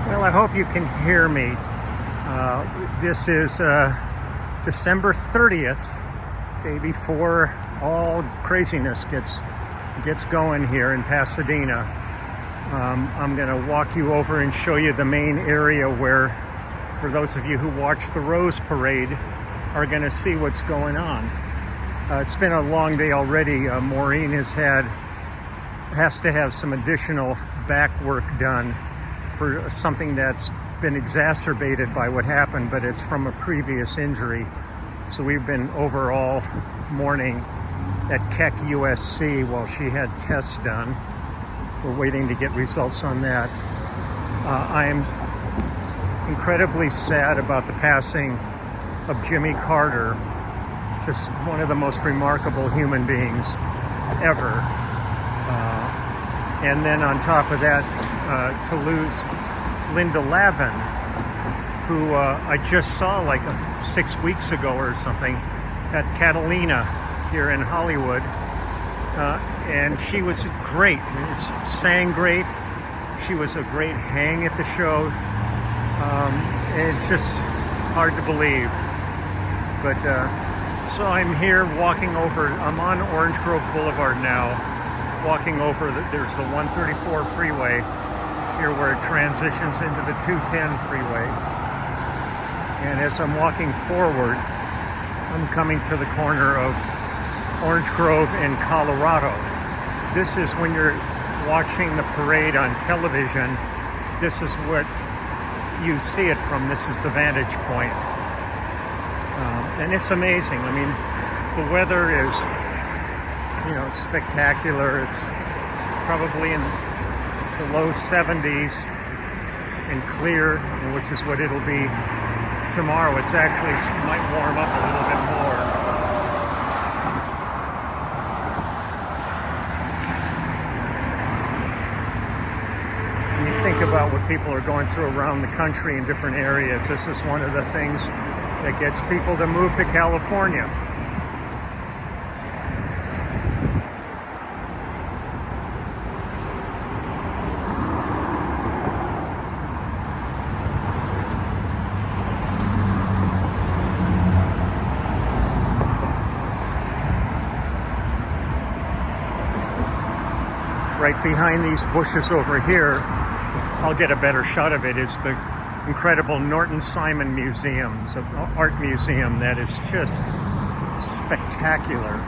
Well, I hope you can hear me. This is December 30th, day before all craziness gets going here in Pasadena. I'm going to walk you over and show you the main area where, for those of you who watch the Rose Parade, are going to see what's going on. It's been a long day already. Maureen has to have some additional back work done for something that's been exacerbated by what happened, but it's from a previous injury. So we've been over all morning at Keck USC while she had tests done. We're waiting to get results on that. I am incredibly sad about the passing of Jimmy Carter, just one of the most remarkable human beings ever. And then on top of that, to lose Linda Lavin, who I just saw like 6 weeks ago or something at Catalina here in Hollywood. And she was great, sang great. She was a great hang at the show. It's just hard to believe. But so I'm here walking over, I'm on Orange Grove Boulevard now, walking over, there's the 134 freeway here where it transitions into the 210 freeway. And as I'm walking forward, I'm coming to the corner of Orange Grove and Colorado. This is when you're watching the parade on television, this is what you see it from. This is the vantage point. And it's amazing. I mean, the weather is, spectacular. It's probably in the low 70s and clear, which is what it'll be tomorrow. It's actually might warm up a little bit more. When you think about what people are going through around the country in different areas, this is one of the things that gets people to move to California. Right behind these bushes over here, I'll get a better shot of it, is the incredible Norton Simon Museum. It's an art museum that is just spectacular.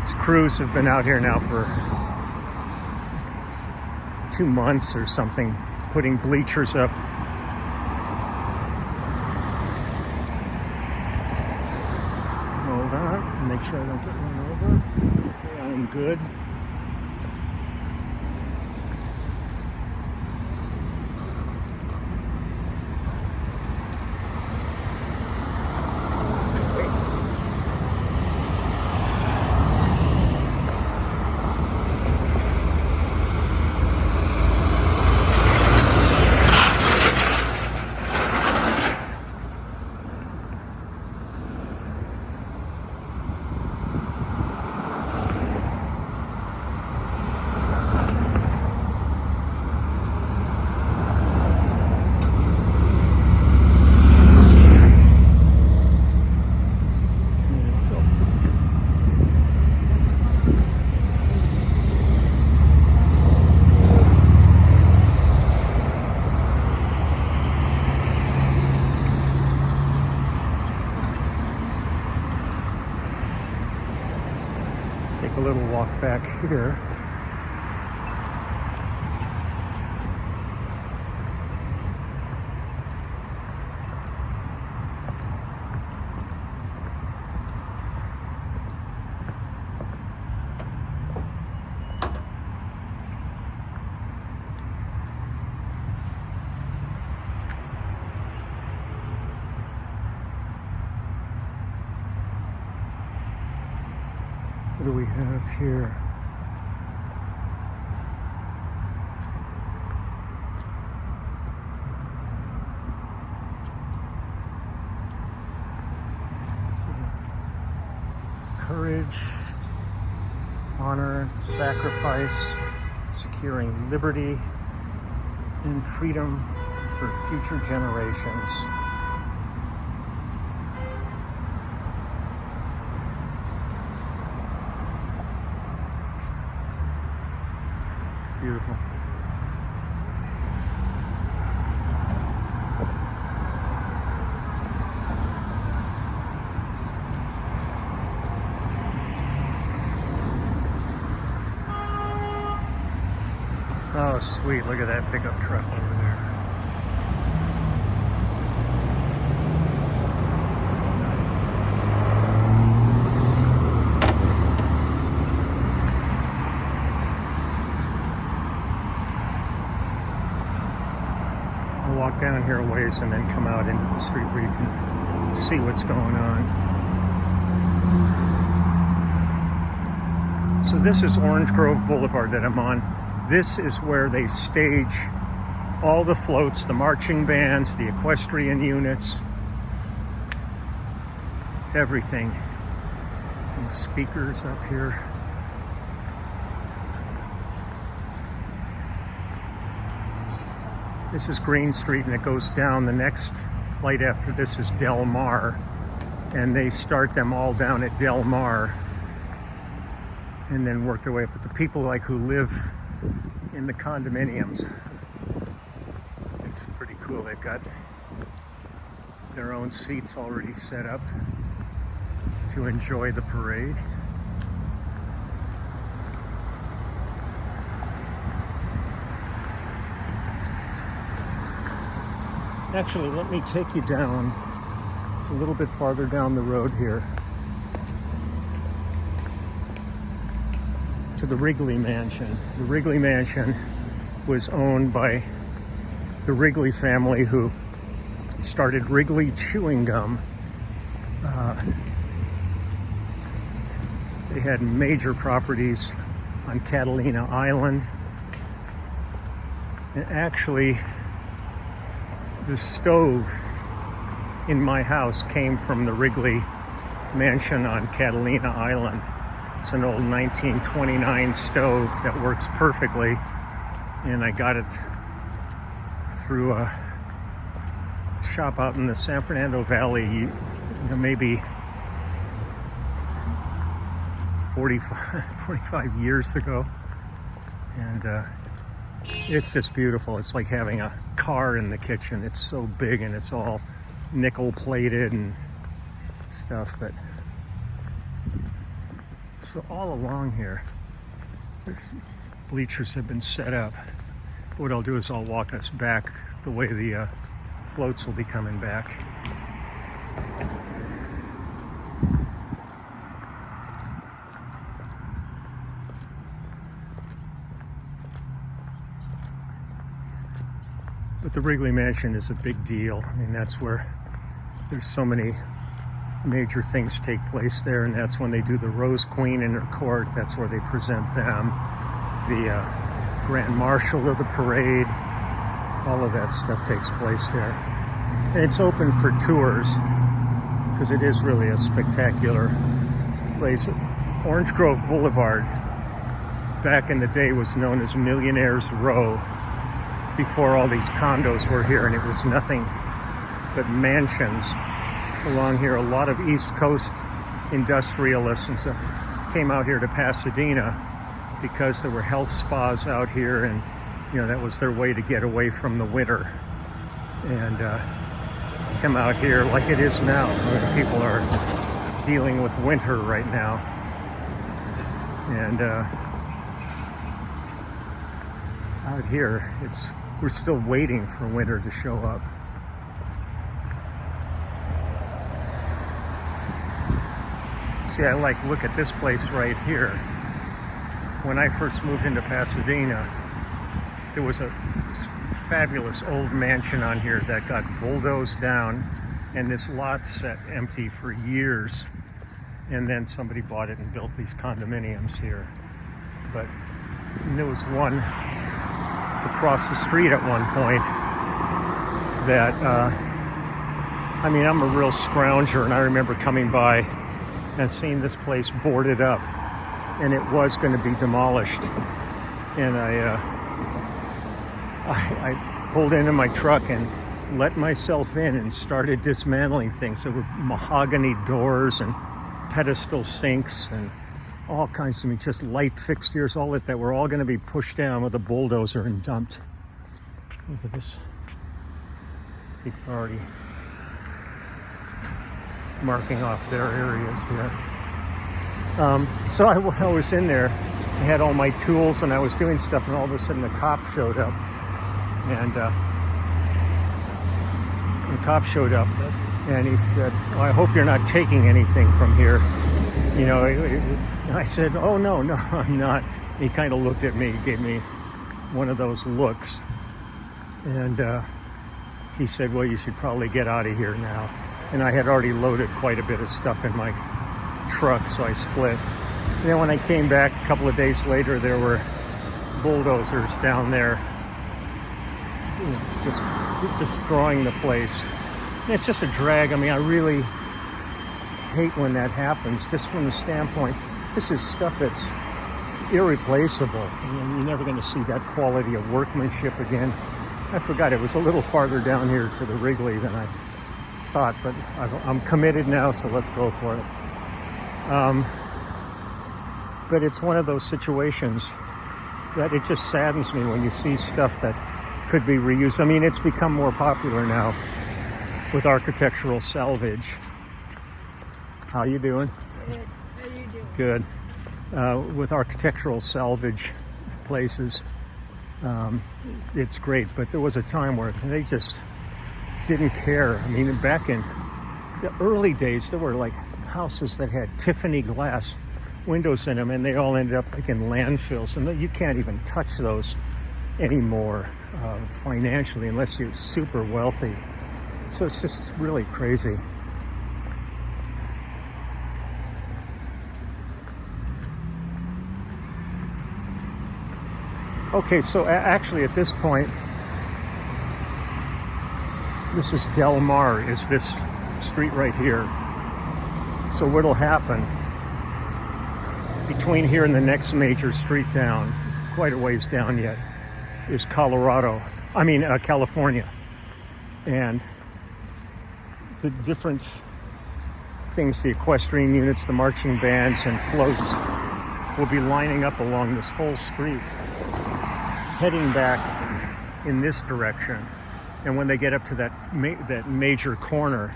These crews have been out here now for 2 months or something, putting bleachers up. Hold on, make sure I don't get run over. Okay, I'm good. Take a little walk back here. What do we have here? courage, honor, sacrifice, securing liberty and freedom for future generations. Beautiful. Oh, sweet. Look at that pickup truck over there. I'll walk down here a ways and then come out into the street where you can see what's going on. So this is Orange Grove Boulevard that I'm on. This is where they stage all the floats, the marching bands, the equestrian units, everything. And speakers up here. This is Green Street, and it goes down. The next light after this is Del Mar, and they start them all down at Del Mar and then work their way up. But the people like who live in the condominiums, it's pretty cool. They've got their own seats already set up to enjoy the parade. Actually, let me take you down. It's a little bit farther down the road here to the Wrigley Mansion. The Wrigley Mansion was owned by the Wrigley family, who started Wrigley Chewing Gum. They had major properties on Catalina Island. And actually, the stove in my house came from the Wrigley Mansion on Catalina Island. It's an old 1929 stove that works perfectly, and I got it through a shop out in the San Fernando Valley, maybe 45 years ago, and it's just beautiful. It's like having a car in the kitchen. It's so big and it's all nickel plated and stuff. But so all along here, bleachers have been set up. What I'll do is I'll walk us back the way the floats will be coming back. But the Wrigley Mansion is a big deal. I mean, that's where there's so many major things take place there, and that's when they do the Rose Queen in her court. That's where they present them. The Grand Marshal of the parade, all of that stuff takes place there. And it's open for tours because it is really a spectacular place. Orange Grove Boulevard back in the day was known as Millionaire's Row, before all these condos were here, and it was nothing but mansions along here. A lot of East Coast industrialists and stuff came out here to Pasadena because there were health spas out here, and that was their way to get away from the winter and come out here like it is now. People are dealing with winter right now, and out here we're still waiting for winter to show up. See, look at this place right here. When I first moved into Pasadena, there was a fabulous old mansion on here that got bulldozed down, and this lot sat empty for years. And then somebody bought it and built these condominiums here. But there was one across the street at one point that, I'm a real scrounger, and I remember coming by and seen this place boarded up, and it was going to be demolished. And I pulled into my truck and let myself in and started dismantling things. There were mahogany doors and pedestal sinks and all kinds of just light fixtures, all that were all going to be pushed down with a bulldozer and dumped. Look at this. People are already marking off their areas here. So I was in there. I had all my tools and I was doing stuff, and all of a sudden the cop showed up. And the cop showed up and he said, "Oh, I hope you're not taking anything from here." You know, I said, "Oh, no, I'm not." He kind of looked at me, gave me one of those looks. And he said, "Well, you should probably get out of here now." And I had already loaded quite a bit of stuff in my truck, so I split. And then when I came back a couple of days later, there were bulldozers down there, you know, just destroying the place. And it's just a drag. I mean, I really hate when that happens, just from the standpoint, this is stuff that's irreplaceable. I mean, you're never going to see that quality of workmanship again. I forgot it was a little farther down here to the Wrigley than I thought, but I'm committed now, so let's go for it. But it's one of those situations that it just saddens me when you see stuff that could be reused. I mean, it's become more popular now with architectural salvage. How you doing? Good. How you doing? Good. With architectural salvage places, it's great, but there was a time where they just didn't care. I mean, back in the early days, there were like houses that had Tiffany glass windows in them, and they all ended up like in landfills, and you can't even touch those anymore financially unless you're super wealthy. So it's just really crazy. Okay, so actually at this point, this is Del Mar, is this street right here. So what'll happen between here and the next major street down, quite a ways down yet, is California. And the different things, the equestrian units, the marching bands and floats will be lining up along this whole street, heading back in this direction. And when they get up to that major corner,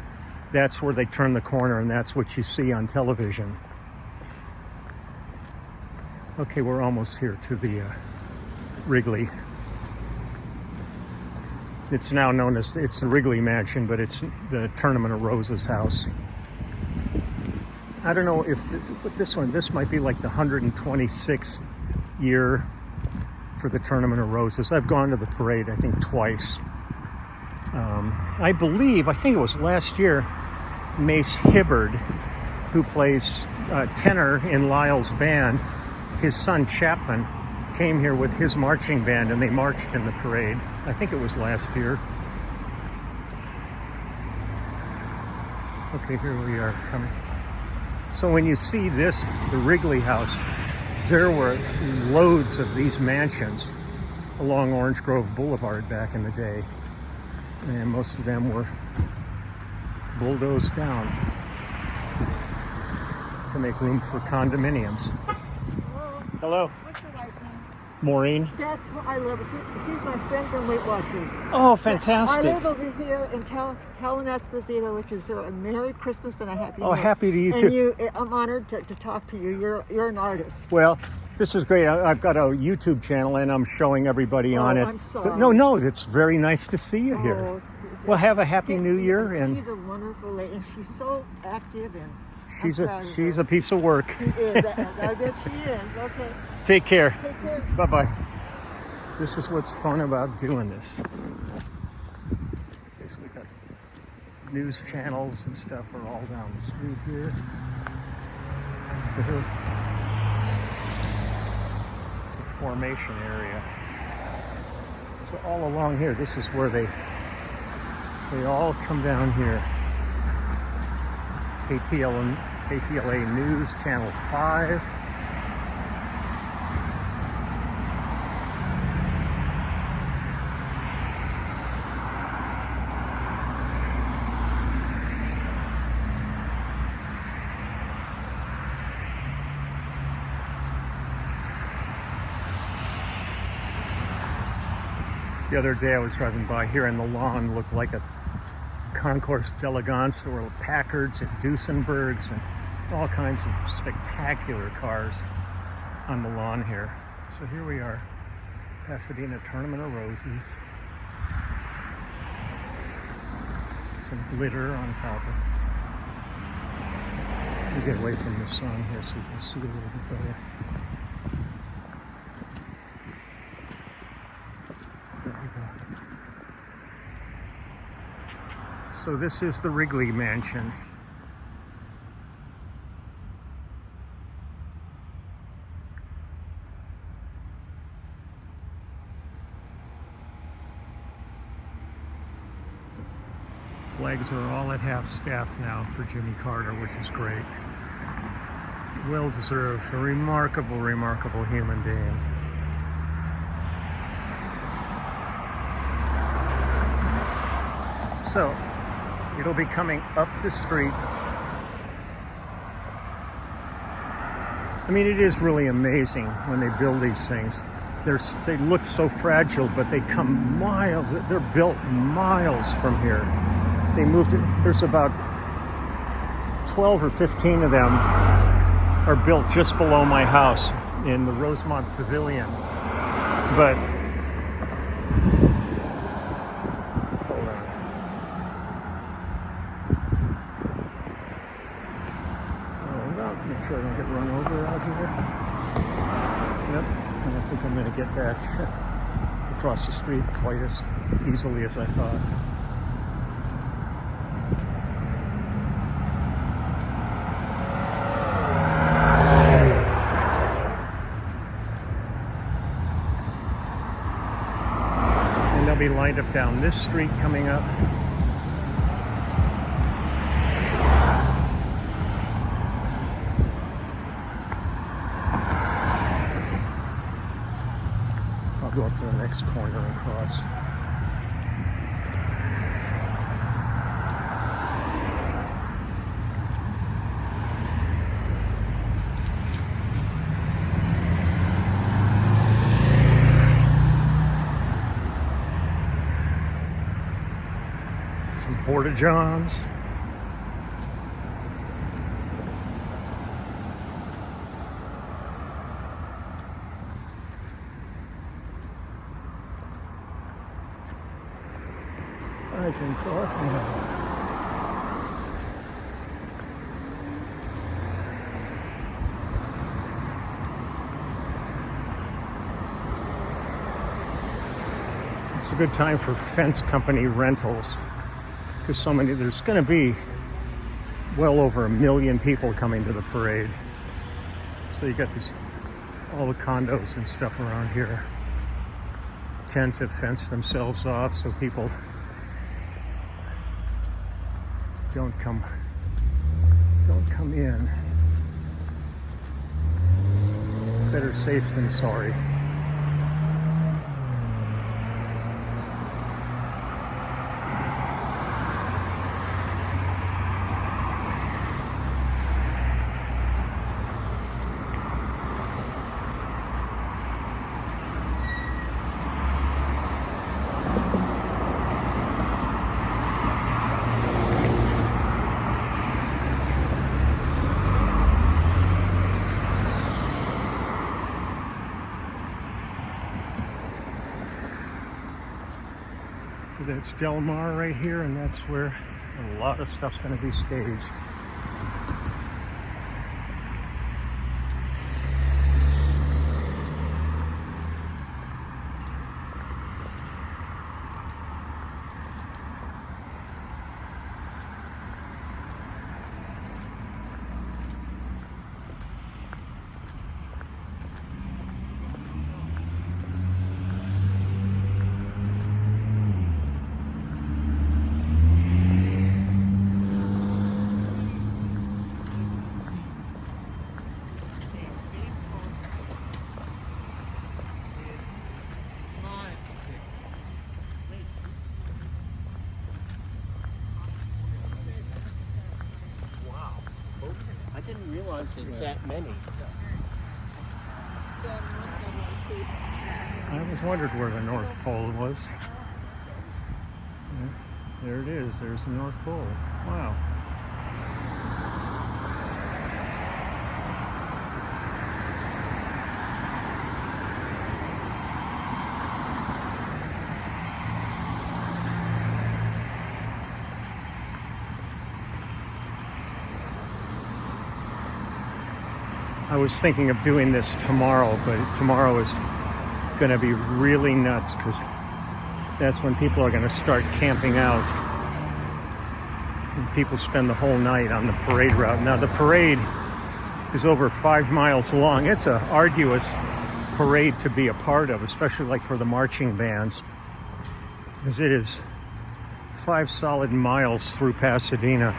that's where they turn the corner, and that's what you see on television. Okay, we're almost here to the Wrigley. It's now known as, it's the Wrigley Mansion, but it's the Tournament of Roses house. I don't know if this might be like the 126th year for the Tournament of Roses. I've gone to the parade, I think, twice. I think it was last year, Mace Hibbard, who plays tenor in Lyle's band, his son Chapman came here with his marching band, and they marched in the parade. I think it was last year. Okay, here we are coming. So when you see this, the Wrigley House, there were loads of these mansions along Orange Grove Boulevard back in the day. And most of them were bulldozed down to make room for condominiums. Hello. What's your wife's name? Maureen. That's what I love. She's my friend from Weight Watchers. Oh, fantastic. I live over here in Helen Esposito, which is a Merry Christmas and a Happy New Year. Oh, happy to you and too. I'm honored to talk to you. You're an artist. Well, this is great. I've got a YouTube channel, and I'm showing everybody on it. I'm sorry. But no, it's very nice to see you here. Well, have a happy new year. And she's a wonderful lady, and she's so active, and she's a piece of work. She is. I bet she is. Okay. Take care. Take care. Bye-bye. This is what's fun about doing this. Okay, so we've got news channels and stuff are all down the street here. So here, it's a formation area. So all along here, this is where they all come down here. KTL KTLA News, Channel 5. The other day I was driving by here and the lawn looked like a concourse d'elegance. There were Packards and Duesenbergs and all kinds of spectacular cars on the lawn here. So here we are, Pasadena Tournament of Roses. Some glitter on top of it. Let me get away from the sun here so you can see a little bit better. There we go. So this is the Wrigley Mansion. Flags are all at half staff now for Jimmy Carter, which is great. Well deserved. A remarkable, remarkable human being. So, it'll be coming up the street. I mean, it is really amazing when they build these things. They look so fragile, but they come miles. They're built miles from here. They moved it. There's about 12 or 15 of them are built just below my house in the Rosemont Pavilion. But hold on. Oh, make sure I don't get run over out here. Yep, I don't think I'm going to get back across the street quite as easily as I thought. They'll be lined up down this street coming up. I'll go up to the next corner and cross. Porta Johns. I can cross now. It's a good time for fence company rentals. Because there's going to be well over 1 million people coming to the parade. So you got all the condos and stuff around here tend to fence themselves off so people don't come in. Better safe than sorry. That's Del Mar right here, and that's where a lot of stuff's going to be staged. realize it's that many. I always wondered where the North Pole was. Yeah, there it is. There's the North Pole. Wow. I was thinking of doing this tomorrow, but tomorrow is going to be really nuts because that's when people are going to start camping out. And people spend the whole night on the parade route. Now, the parade is over 5 miles long. It's an arduous parade to be a part of, especially like for the marching bands, because it is 5 solid miles through Pasadena.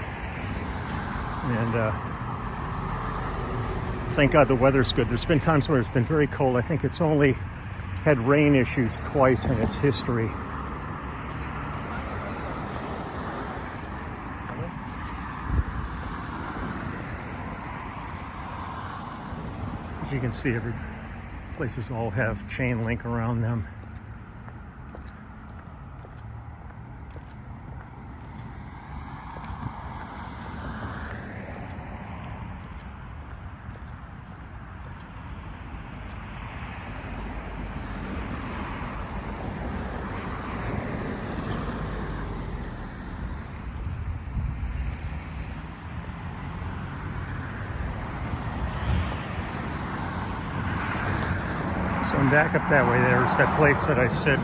And thank God the weather's good. There's been times where it's been very cold. I think it's only had rain issues twice in its history. As you can see, every places all have chain link around them. So I'm back up that way. There's that place that I said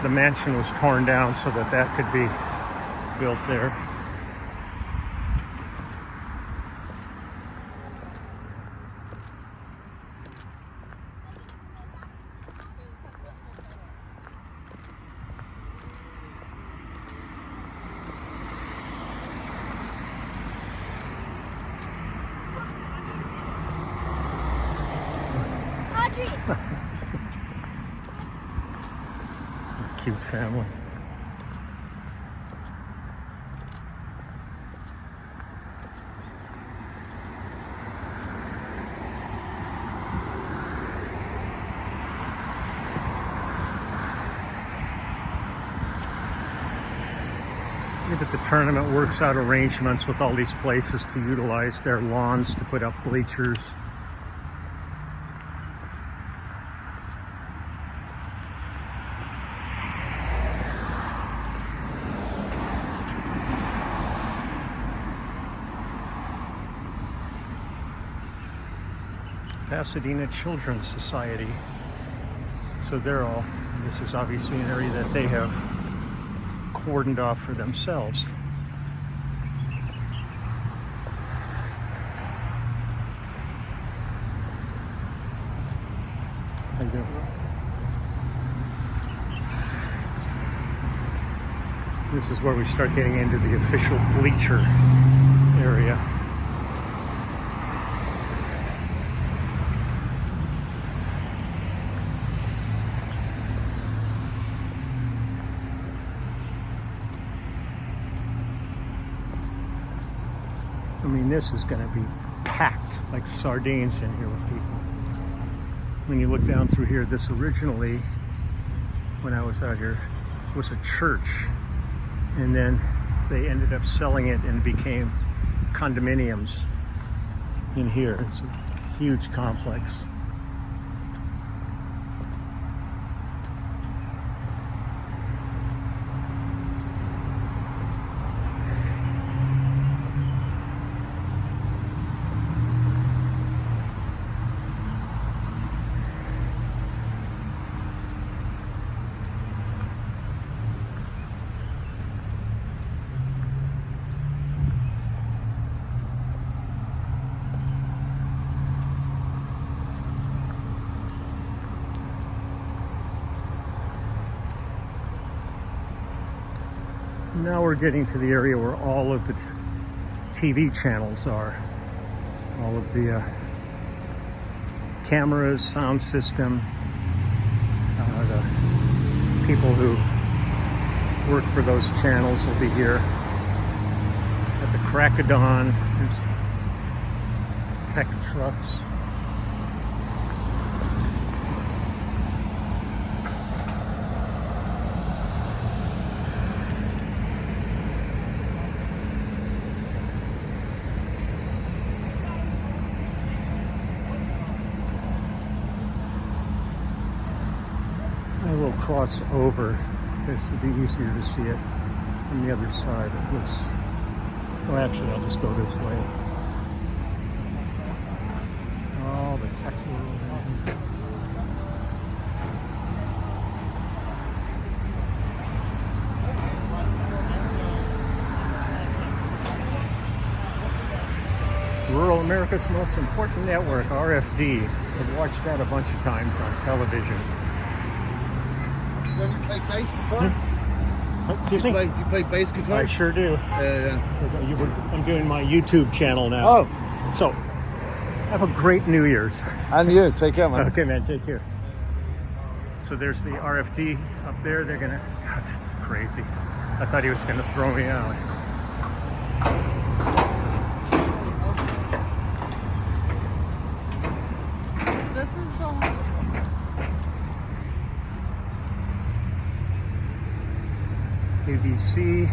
the mansion was torn down so that that could be built there. Cute family. Look at the tournament works out arrangements with all these places to utilize their lawns to put up bleachers. Pasadena Children's Society. So this is obviously an area that they have cordoned off for themselves. How you doing? This is where we start getting into the official bleacher area. I mean, this is going to be packed like sardines in here with people. When you look down through here, this originally, when I was out here, was a church. And then they ended up selling it and became condominiums in here. It's a huge complex. Now we're getting to the area where all of the TV channels are. All of the cameras, sound system, the people who work for those channels will be here. At the crack of dawn, there's tech trucks. I will cross over. This would be easier to see it from the other side. It looks, well, actually, I'll just go this way. Oh, the tech world. Rural America's most important network, RFD. I've watched that a bunch of times on television. You play bass guitar? Excuse me? You play bass guitar? I sure do. Yeah. I'm doing my YouTube channel now. Oh, So, have a great New Year's. and you. Take care, man. Okay, man, take care. So there's the RFD up there. They're gonna, God, that's crazy. I thought he was gonna throw me out. This is the ABC.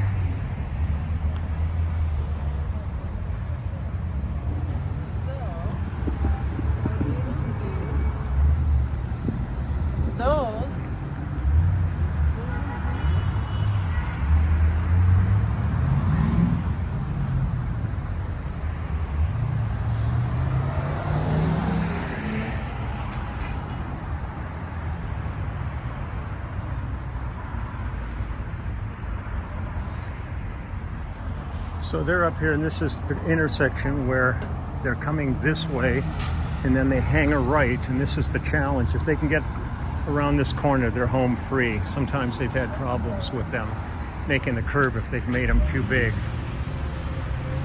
those. So they're up here, and this is the intersection where they're coming this way, and then they hang a right, and this is the challenge. If they can get around this corner, they're home free. Sometimes they've had problems with them making the curve if they've made them too big.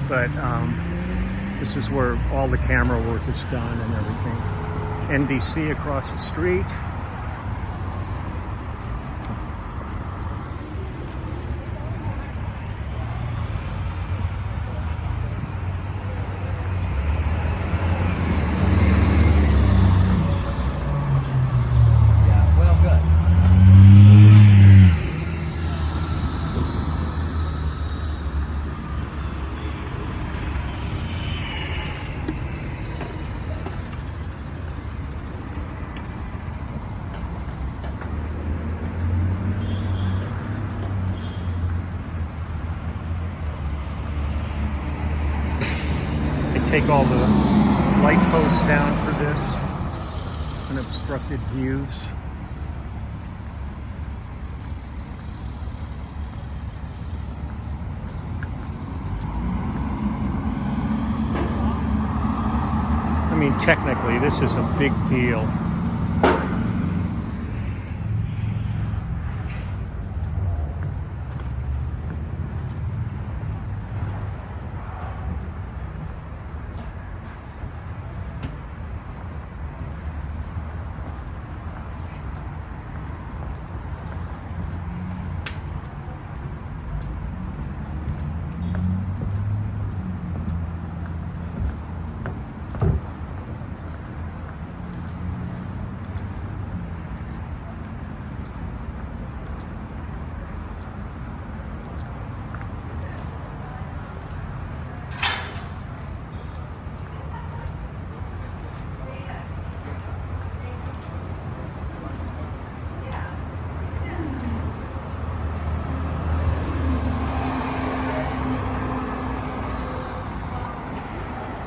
But this is where all the camera work is done and everything. NBC across the street. Yeah, well, good. They take all the light posts down for this, unobstructed views. I mean, technically, this is a big deal.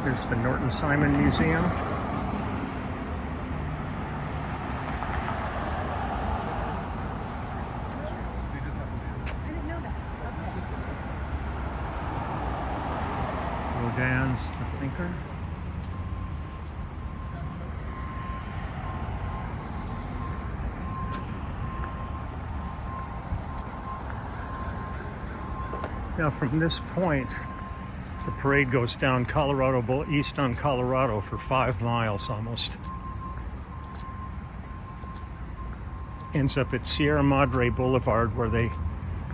Here's the Norton Simon Museum. Rodin's The Thinker. Now from this point, the parade goes down east on Colorado for 5 miles almost. Ends up at Sierra Madre Boulevard, where they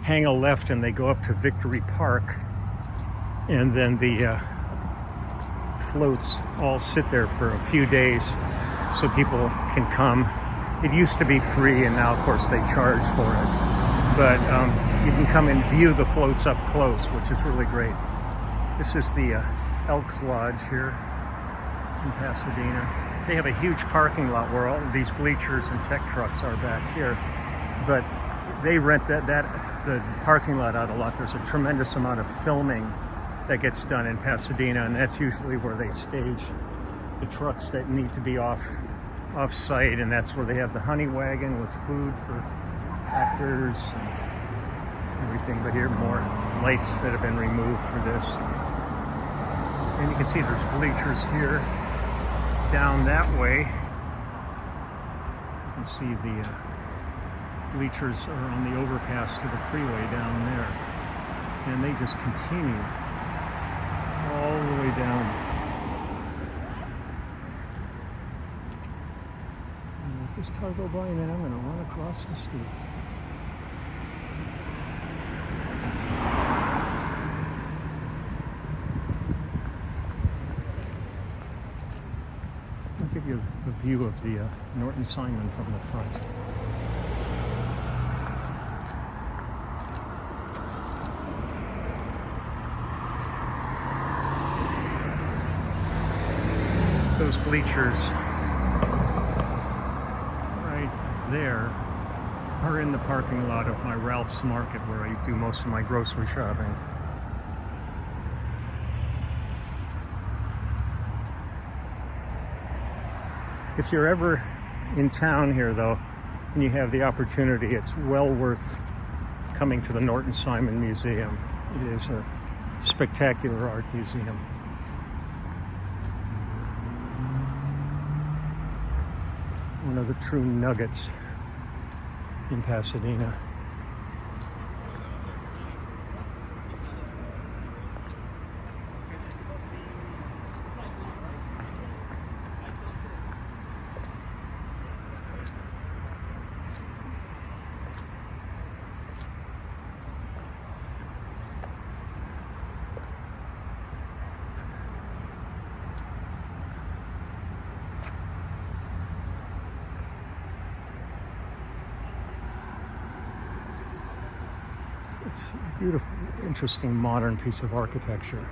hang a left and they go up to Victory Park. And then the floats all sit there for a few days so people can come. It used to be free, and now, of course, they charge for it. But you can come and view the floats up close, which is really great. This is the Elks Lodge here in Pasadena. They have a huge parking lot where all these bleachers and tech trucks are back here. But they rent the parking lot out a lot. There's a tremendous amount of filming that gets done in Pasadena, and that's usually where they stage the trucks that need to be off-site, and that's where they have the honey wagon with food for actors and everything. But here, more lights that have been removed for this. And you can see there's bleachers here. Down that way, you can see the bleachers are on the overpass to the freeway down there. And they just continue all the way down. Let this car go by, and then I'm going to run across the street. I'll give you a view of the Norton Simon from the front. Those bleachers right there are in the parking lot of my Ralph's Market, where I do most of my grocery shopping. If you're ever in town here, though, and you have the opportunity, it's well worth coming to the Norton Simon Museum. It is a spectacular art museum. One of the true nuggets in Pasadena. It's a beautiful, interesting, modern piece of architecture.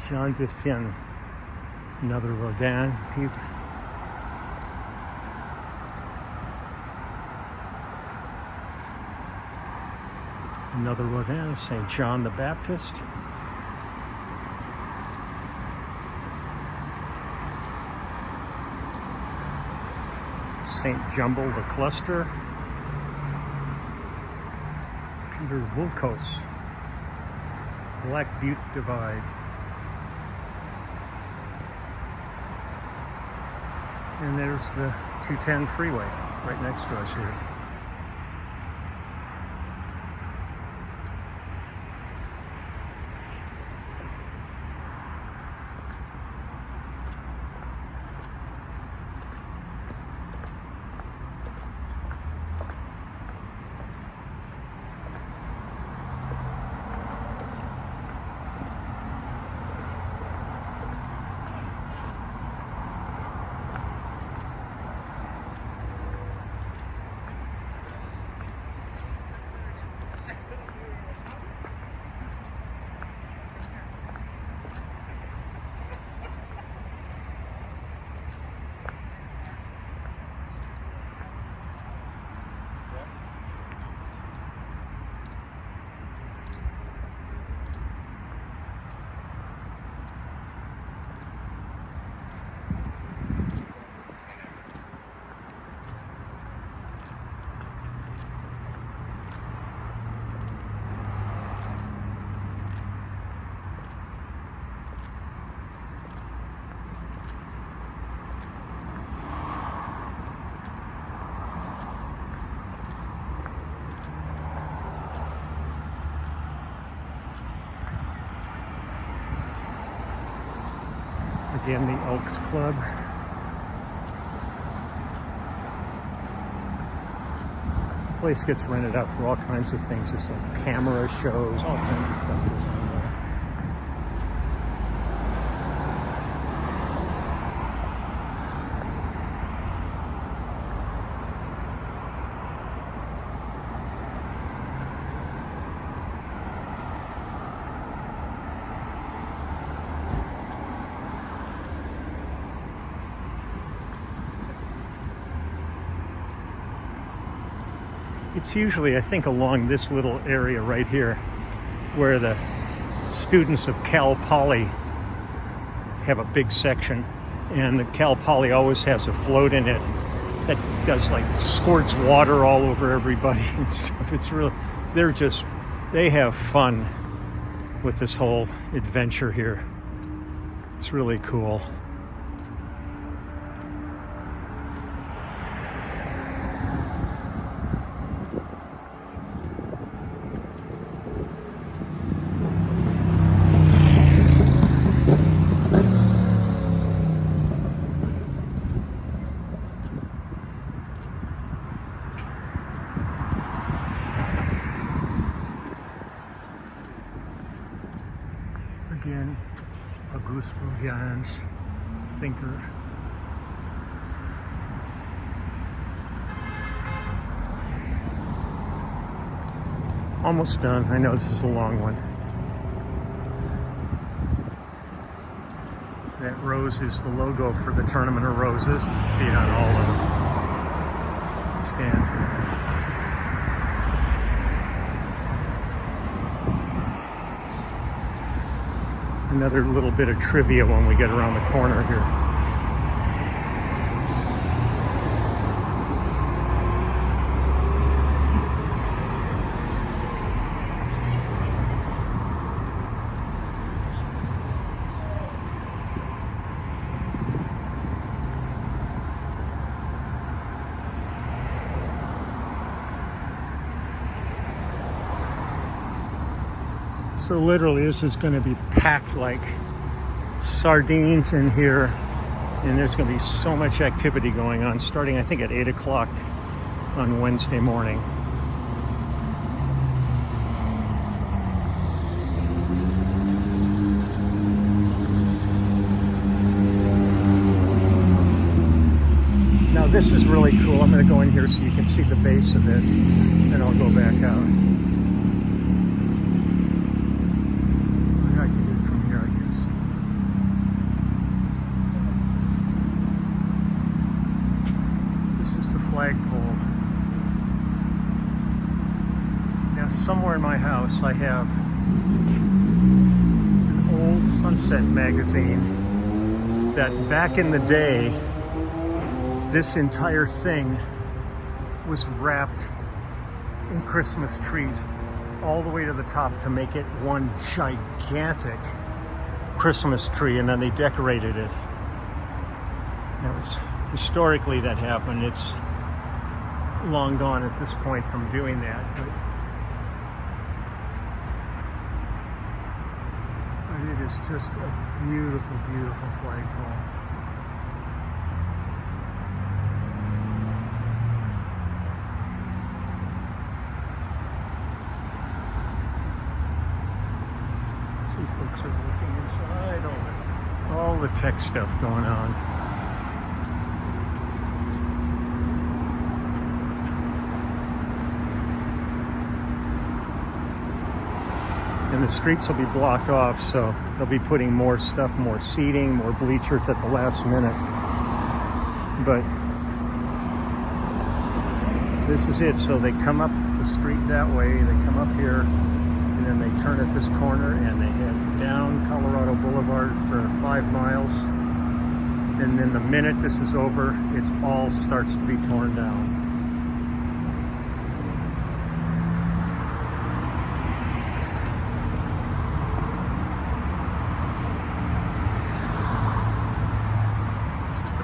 Jean de Fin, another Rodin piece. Another Rodin, St. John the Baptist. St. Jumble the Cluster. Peter Vulkos, Black Butte Divide. And there's the 210 freeway right next to us here. Again, the Elks Club. Place gets rented out for all kinds of things. There's like camera shows, all kinds of stuff goes on there. It's usually, I think, along this little area right here where the students of Cal Poly have a big section, and the Cal Poly always has a float in it that does like squirts water all over everybody and stuff. It's really, they have fun with this whole adventure here. It's really cool. Again, Auguste Bourgain's thinker. Almost done. I know this is a long one. That rose is the logo for the Tournament of Roses. You can see it on all of the stands here. Another little bit of trivia when we get around the corner here. So literally this is going to be packed like sardines in here, and there's going to be so much activity going on starting I think at 8 o'clock on Wednesday morning. Now this is really cool. I'm going to go in here so you can see the base of it, and I'll go back out. Flagpole. Now somewhere in my house I have an old Sunset magazine that back in the day this entire thing was wrapped in Christmas trees all the way to the top to make it one gigantic Christmas tree, and then they decorated it. That was historically that happened. It's long gone at this point from doing that, but it is just a beautiful, beautiful flagpole. See, folks are looking inside, all the tech stuff going on. And the streets will be blocked off, so they'll be putting more stuff, more seating, more bleachers at the last minute. But this is it. So they come up the street that way, they come up here, and then they turn at this corner and they head down Colorado Boulevard for 5 miles. And then the minute this is over, it all starts to be torn down.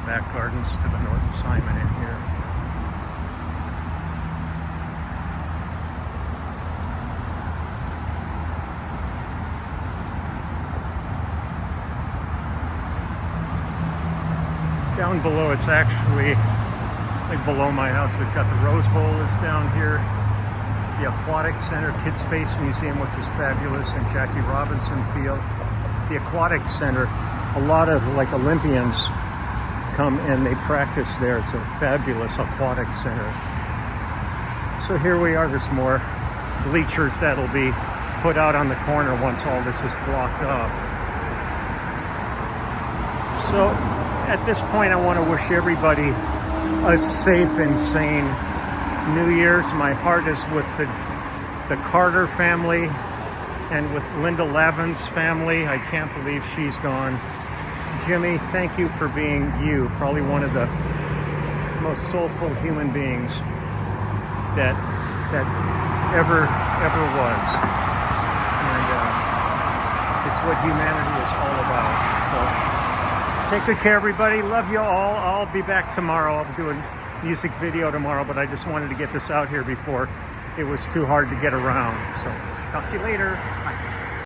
Back gardens to the Norton Simon in here. Down below it's actually like below my house. We've got the Rose Bowl is down here. The Aquatic Center, Kids Space Museum, which is fabulous, and Jackie Robinson Field. The Aquatic Center, a lot of like Olympians come and they practice there. It's a fabulous aquatic center. So here we are. There's more bleachers that'll be put out on the corner once all this is blocked off. So at this point, I want to wish everybody a safe and sane New Year's. My heart is with the Carter family and with Linda Lavin's family. I can't believe she's gone. Jimmy, thank you for being you, probably one of the most soulful human beings that ever was. And it's what humanity is all about. So take good care, everybody. Love you all. I'll be back tomorrow. I'll do a music video tomorrow, but I just wanted to get this out here before it was too hard to get around. So talk to you later. Bye.